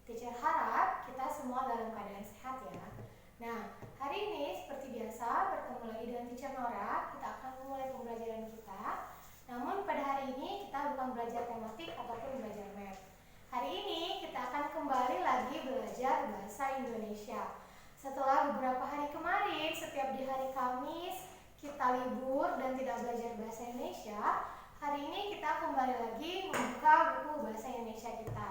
Teacher harap kita semua dalam keadaan sehat ya. Nah, hari ini seperti biasa bertemu lagi dengan Teacher Nora. Kita akan memulai pembelajaran kita. Namun pada hari ini kita bukan belajar tematik ataupun belajar math. Hari ini kita akan kembali lagi belajar bahasa Indonesia. Setelah beberapa hari kemarin, setiap di hari Kamis kita libur dan tidak belajar bahasa Indonesia, hari ini kita kembali lagi membuka buku bahasa Indonesia kita.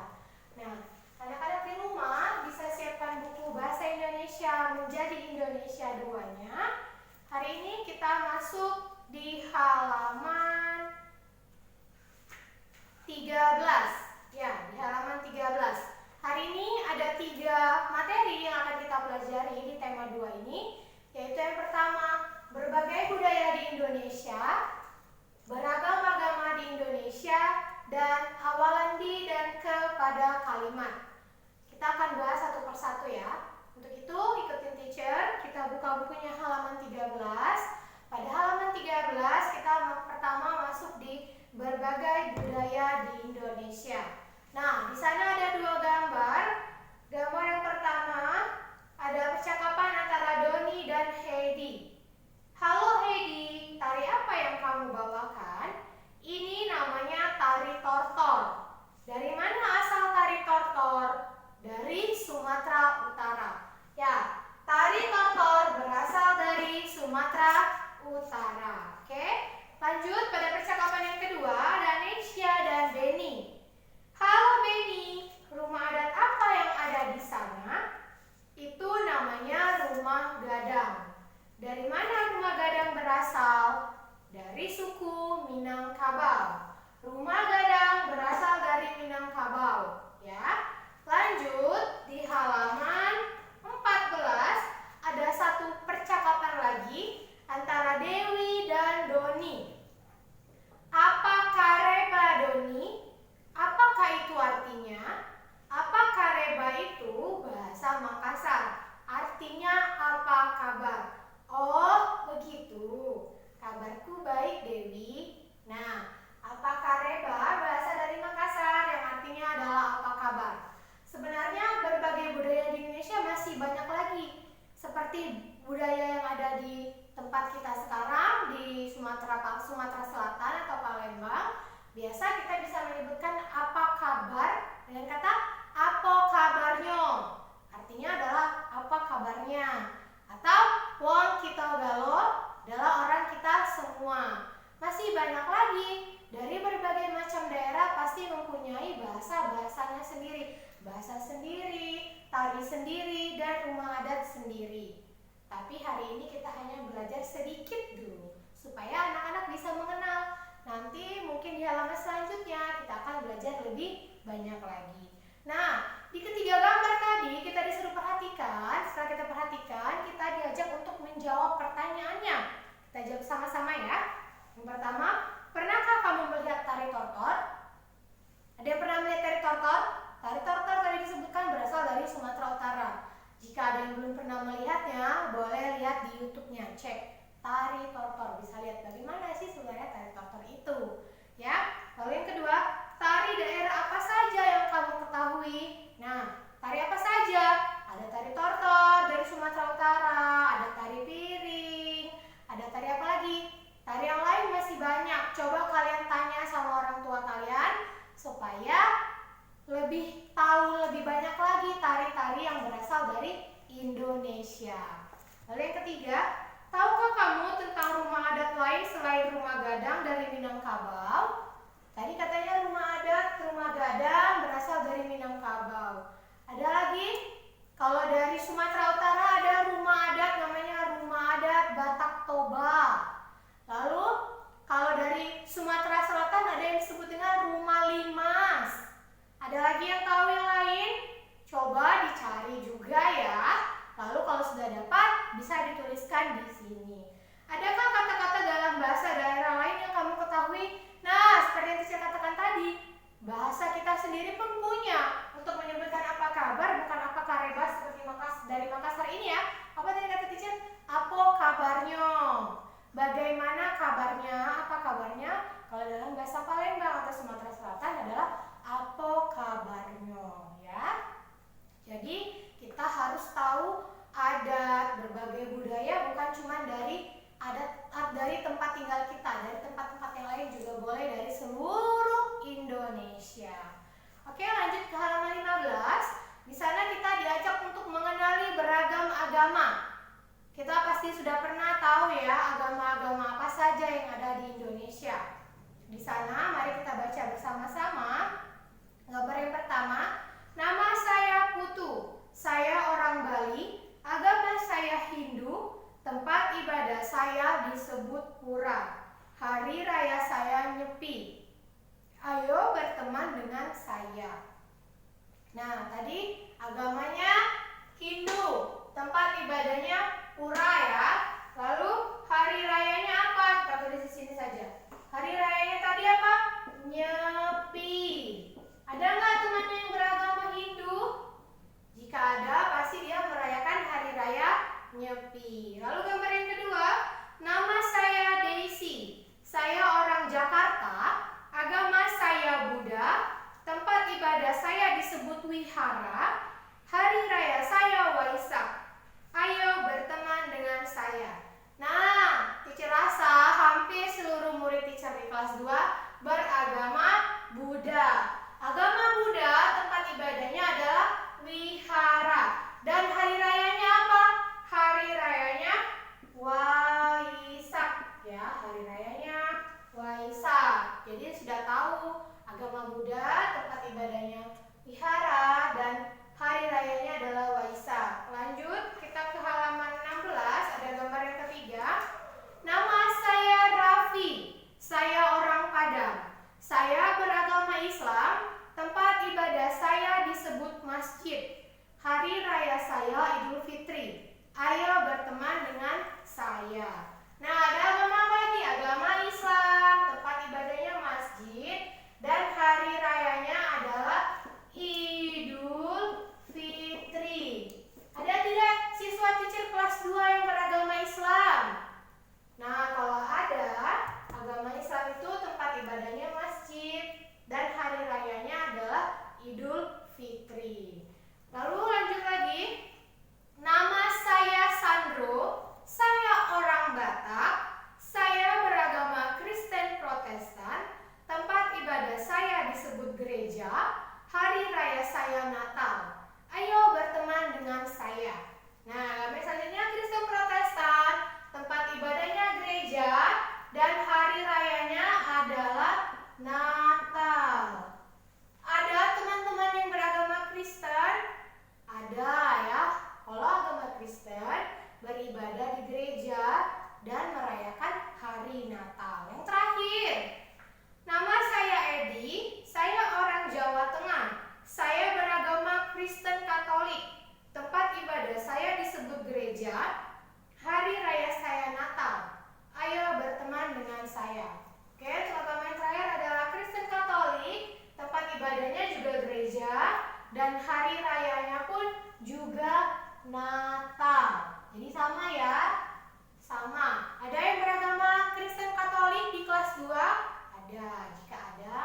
Nah, anak-anak di rumah bisa siapkan buku bahasa Indonesia menjadi Indonesia 2-nya. Hari ini kita masuk di halaman 13. Ya, di halaman 13. Hari ini ada 3 materi yang akan kita pelajari di tema 2 ini, yaitu yang pertama, berbagai budaya di Indonesia, beragam agama di Indonesia, dan awalan di dan kepada kalimat. Kita akan bahas satu persatu ya. Untuk itu ikutin teacher, kita buka bukunya halaman 13. Pada halaman 13 kita pertama masuk di berbagai budaya di Indonesia. Nah, di sana ada 2 gambar. Gambar yang pertama ada percakapan antara Doni dan Heidi. Halo Heidi, tari apa yang kamu bawakan? Ini namanya tari tortor. Dari mana asal tari tortor? Dari Sumatera Utara. Ya, tari tortor berasal dari Sumatera Utara. Oke, lanjut pada percakapan yang kedua ada Nesya dan Benny. Halo Benny, rumah adat apa yang ada di sana? Itu namanya rumah gadang. Dari mana rumah gadang berasal? Dari suku Minangkabau. Rumah gadang berasal dari Minangkabau, ya. Lanjut di halaman 14 ada satu percakapan lagi antara Dewi dan Doni. Apa kareba Doni? Apakah itu artinya? Apa kareba itu bahasa Makassar? Artinya apa kabar? Oh, begitu. Kabarku baik, Dewi. Nah, apa kareba bahasa dari Makassar yang artinya adalah apa kabar. Sebenarnya berbagai budaya di Indonesia masih banyak lagi. Seperti budaya yang ada di tempat kita sekarang di Sumatera Selatan atau Palembang. Biasa kita bisa menyebutkan apa kabar dengan kata apa kabarnya. Artinya adalah apa kabarnya. Atau wong kita galo adalah orang kita semua. Masih banyak lagi. Dari berbagai macam daerah pasti mempunyai bahasa-bahasanya sendiri. Bahasa sendiri, tari sendiri, dan rumah adat sendiri. Tapi hari ini kita hanya belajar sedikit dulu supaya anak-anak bisa mengenal. Nanti mungkin di halaman selanjutnya kita akan belajar lebih banyak lagi. Nah, di ketiga gambar tadi kita disuruh perhatikan. Setelah kita perhatikan, kita diajak untuk menjawab pertanyaannya. Kita jawab sama-sama ya. Yang pertama, pernahkah kamu melihat tari tortor? Ada yang pernah melihat tari tortor? Tari tortor tadi disebutkan berasal dari Sumatera Utara. Jika ada yang belum pernah melihatnya, boleh lihat di YouTube-nya. Cek tari tortor, bisa lihat bagaimana sih sebenarnya tari tortor itu, ya. Lalu yang kedua, tari daerah apa saja yang kamu ketahui? Nah, tari apa saja? Ada tari tortor dari Sumatera Utara, ada tari piring, ada tari apa lagi? Tari yang lain masih banyak. Coba kalian tanya sama orang tua kalian supaya lebih tahu lebih banyak lagi tari-tari yang berasal dari Indonesia. Lalu yang ketiga, tahukah kamu tentang rumah adat lain selain rumah gadang dari Minangkabau? Tadi katanya rumah gadang berasal dari Minangkabau. Ada lagi? Kalau dari Sumatera Utara ada rumah adat namanya rumah adat Batak Toba. Lalu kalau dari Sumatera Selatan ada yang disebut dengan rumah limas. Ada lagi yang tahu yang lain? Coba dicari juga ya. Lalu kalau sudah dapat, bisa dituliskan di sini. Adakah kata-kata dalam bahasa daerah lain yang kamu ketahui? Nah, seperti yang saya katakan tadi, bahasa kita sendiri pun punya untuk menyebutkan apa kabar, bukan apa kareba seperti dari Makassar ini ya. Apa tadi kata teacher? Apa kabarnya? Bagaimana kabarnya? Apa kabarnya? Kalau dalam bahasa Palembang atau Sumatera Selatan adalah apa kabarnya, ya. dari tempat tinggal kita, dari tempat-tempat yang lain juga boleh, dari seluruh Indonesia. Oke, lanjut ke halaman 15. Di sana kita diajak untuk mengenali beragam agama. Kita pasti sudah pernah tahu ya agama-agama apa saja yang ada di Indonesia. Di sana mari kita baca bersama-sama. Gambar yang pertama, nama saya Putu, saya orang Bali, agama saya Hindu, tempat ibadah saya disebut pura, hari raya saya Nyepi. Ayo berteman dengan saya. Nah, tadi agamanya Hindu, tempat ibadahnya pura ya. Lalu hari rayanya apa? Kita tulis di sini saja. Hari rayanya tadi apa? Nyepi. Ada nggak temannya yang beragama Hindu? Jika ada, pasti dia merayakan hari raya Nyepi. Lalu gambar yang kedua, nama saya Daisy. Saya orang Jakarta, agama saya Buddha, tempat ibadah saya disebut wihara, hari raya saya Waisak. Ayo berteman dengan saya. Nah, teacher rasa hampir seluruh murid teacher di kelas 2 beragama Buddha. Agama Buddha tempat ibadahnya adalah wihara. Dan hari rayanya apa? Hari rayanya Waisak. Ya, hari rayanya Waisak. Jadi sudah tahu agama Buddha tempat ibadahnya wihara dan hari rayanya adalah Waisak. Lanjut, kita ke halaman 16, ada gambar yang ketiga. Nama saya Raffi, saya orang Padang. Saya beragama Islam, tempat ibadah saya disebut masjid. Hari raya saya Idul Fitri. Ayo berteman dengan saya. Nah, ada agama apa lagi? Agama Islam, tempat ibadahnya masjid, dan hari rayanya adalah Idul Fitri. Ada tidak siswa teacher kelas 2 yang beragama Islam? Nah, kalau ada, agama Islam itu tempat ibadahnya masjid dan hari rayanya adalah Idul Fitri. Lalu lanjut lagi. Nama saya Sandro, saya orang Batak, saya beragama Kristen Protestan, tempat ibadah saya disebut gereja, hari raya saya Natal. Ayo berteman dengan saya. Nah, gambar selanjutnya Kristen Protestan, tempat ibadahnya gereja, dan hari rayanya adalah Natal. Ada teman-teman yang beragama Kristen? Ada ya. Kalau agama Kristen beribadah di gereja dan merayakan hari Natal. Yang terakhir, nama saya Edi, saya orang Jawa Tengah. Saya beragama Kristen Katolik. Tempat ibadah saya disebut gereja. Hari raya saya Natal. Ayo berteman dengan saya. Oke, contoh yang terakhir adalah Kristen Katolik. Tempat ibadahnya juga gereja dan hari rayanya pun juga Natal. Jadi sama ya. Sama. Ada yang beragama Kristen Katolik di kelas 2? Ada. Jika ada,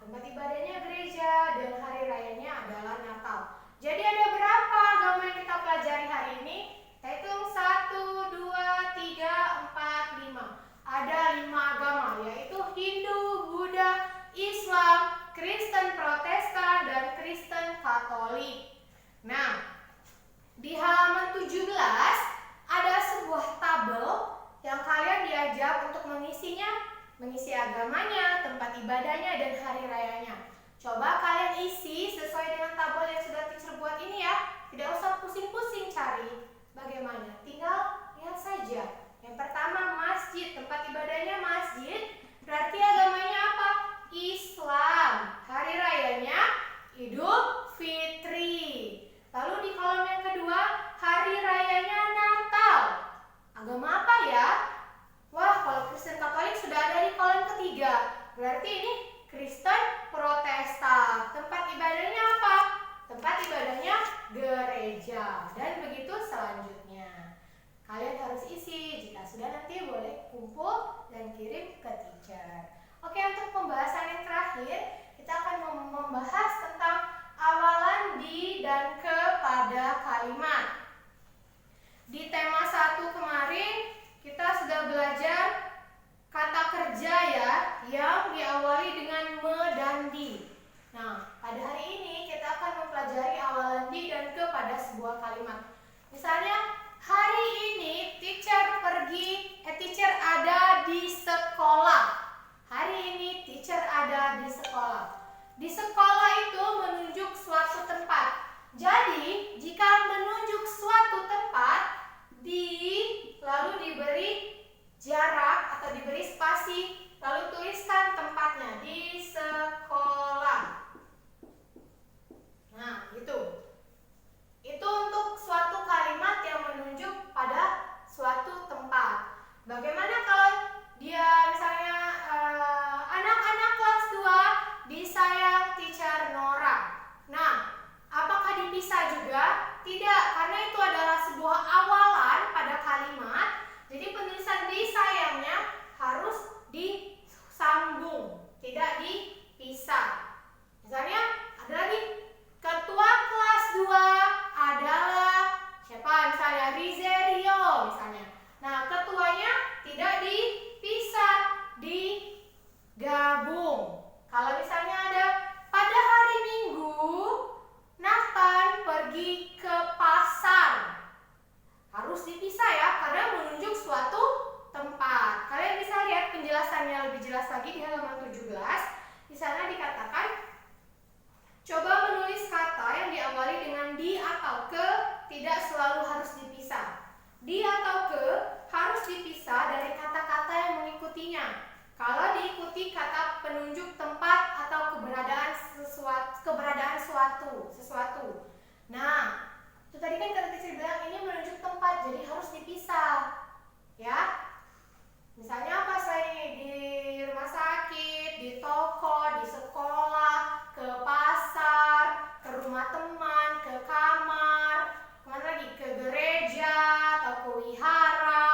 tempat ibadahnya gereja dan hari rayanya adalah Natal. Jadi ada berapa agama yang kita pelajari hari ini? Kita hitung 1, 2, 3, 4, 5. Ada 5 agama, yaitu Hindu, Buddha, Islam, Kristen Protestan, dan Kristen Katolik. Nah, di halaman 17 ada sebuah tabel yang kalian diajak untuk mengisinya, mengisi agamanya, tempat ibadahnya, dan hari rayanya. Coba kalian isi sesuai dengan tabel yang sudah teacher buat ini ya. Tidak usah pusing-pusing cari bagaimana, tinggal lihat saja. Yang pertama masjid, tempat ibadahnya masjid, berarti agamanya apa? Islam. Hari rayanya Idul Fitri. Lalu di kolom yang kedua, hari rayanya Natal. Agama apa ya? Wah, kalau Kristen Katolik sudah ada di kolom ketiga. Berarti ini Kristen Protestan. Tempat ibadahnya apa? Tempat ibadahnya gereja. Dan begitu selanjutnya. Kalian harus isi. Jika sudah, nanti boleh kumpul dan kirim ke teacher. Oke, untuk pembahasan yang terakhir, kita akan membahas tentang awalan di dan ke pada kalimat. Di tema 1 kemarin, kita sudah belajar kalimat. Misalnya, hari ini teacher ada di sekolah. Hari ini teacher ada di sekolah. Di sekolah itu menunjuk suatu tempat. Jadi, jika menunjuk suatu tempat, lalu diberi jarak atau diberi spasi, lalu tuliskan tempatnya di sekolah. Nah, itu untuk suatu kalimat yang menunjuk pada suatu tempat. Bagaimana kalau dia misalnya anak-anak kelas 2 disayang teacher Nora. Nah, apakah dipisah juga? Tidak, karena itu adalah sebuah awalan pada kalimat. Jadi penulisan disayangnya harus disambung, tidak dipisah. Misalnya ada lagi, ketua kelas 2 adalah siapa? Misalnya Rizerio misalnya. Nah, ketuanya tidak dipisah, digabung. Kalau misalnya ada pada hari Minggu Nathan pergi ke pasar, harus dipisah ya, karena menunjuk suatu tempat. Kalian bisa lihat penjelasannya lebih jelas lagi di halaman 17. Di sana dikatakan, coba menulis kata yang diawali dengan di atau ke, tidak selalu harus dipisah. Di atau ke harus dipisah dari kata-kata yang mengikutinya. Kalau diikuti kata penunjuk tempat atau keberadaan sesuatu. Nah, itu tadi kan kata teacher bilang ini menunjuk tempat, jadi harus dipisah. Ya. Misalnya apa selain di rumah sakit, di toko, di sekolah, ke pasar, ke rumah teman, ke kamar, kemana lagi? Ke gereja atau ke wihara,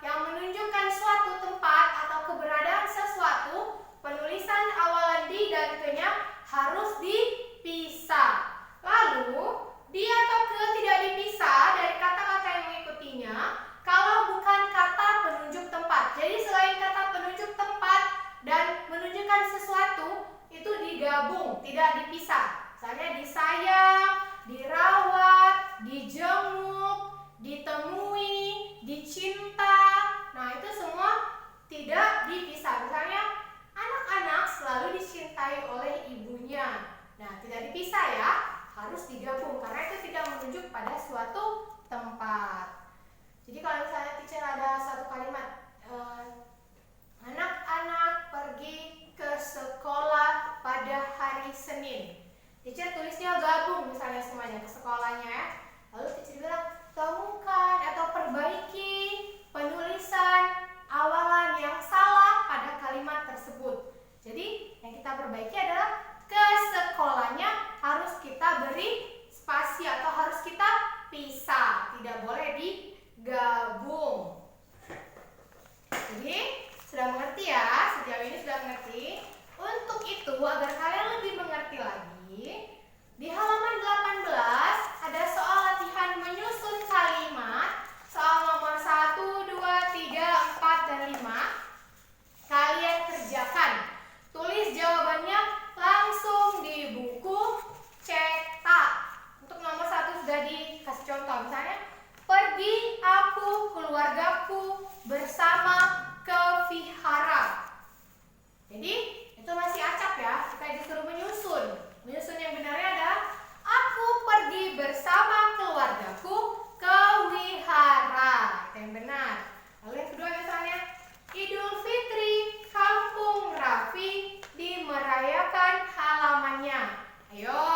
yang menunjukkan suatu tempat atau keberadaan sesuatu, penulisan awalan di dan ke-nya harus dipisah. Lalu, di atau ke tidak dipisah dari kata-kata yang mengikutinya kalau bukan kata penunjuk tempat. Jadi selain kata penunjuk tempat dan menunjukkan sesuatu, itu digabung, tidak dipisah. Misalnya disayang, dirawat, dijenguk, ditemui, dicinta. Nah, itu semua tidak dipisah. Misalnya anak-anak selalu dicintai oleh ibunya. Nah, tidak dipisah ya, harus digabung karena itu tidak menunjuk pada suatu tempat. Jadi kalau misalnya teacher ada satu kalimat, anak-anak pergi ke sekolah pada hari Senin. Teacher tulisnya gabung misalnya semuanya ke sekolahnya. Lalu teacher bilang, temukan atau perbaiki penulisan awalan yang salah pada kalimat tersebut. Jadi yang kita perbaiki adalah ke sekolahnya harus kita beri spasi atau harus kita pisah, tidak boleh digabung. Jadi sudah mengerti ya, sejauh ini sudah mengerti. Untuk itu agar kalian lebih mengerti lagi, di halaman 18 ada soal latihan menyusun kalimat, soal nomor 1, 2, 3, 4, dan 5. Kalian kerjakan. Tulis jawabannya langsung di buku cetak. Untuk nomor 1 sudah dikasih contoh. Misalnya, pergi aku keluargaku bersama ke vihara. Jadi, itu masih acak ya. Kita disuruh menyusun. Menyusun yang benarnya adalah aku pergi bersama keluargaku ke wihara. Itu yang benar. Lalu yang kedua misalnya, Idul Fitri Kampung Raffi dimerayakan halamannya. Ayo,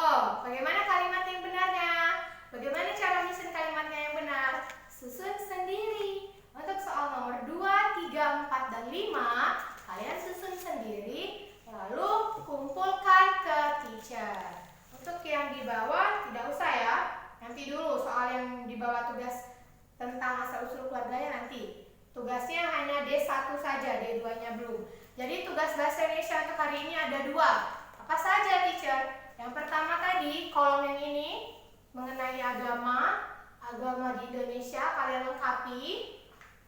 bagaimana kalimat yang benarnya? Bagaimana cara menyusun kalimatnya yang benar? Susun sendiri. Untuk soal nomor 2, 3, 4, dan 5, kalian susun sendiri, lalu kumpulkan ke teacher. Untuk yang di bawah tidak usah ya. Nanti dulu soal yang di bawah tugas tentang asal-usul keluarganya nanti. Tugasnya hanya D1 saja, D2-nya belum. Jadi tugas bahasa Indonesia untuk hari ini ada 2. Apa saja teacher? Yang pertama tadi, kolom yang ini mengenai agama di Indonesia kalian lengkapi.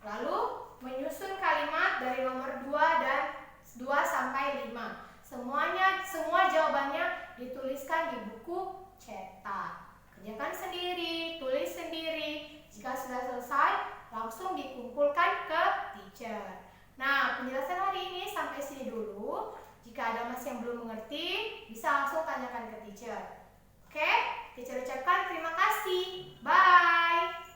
Lalu menyusun kalimat dari nomor 2 dan 2 sampai 5. Semua jawabannya dituliskan di buku cetak. kerjakan sendiri, tulis sendiri. Jika sudah selesai, langsung dikumpulkan ke teacher. Nah, penjelasan hari ini sampai sini dulu. Jika ada masih yang belum mengerti, bisa langsung tanyakan ke teacher. Oke, teacher ucapkan terima kasih. Bye.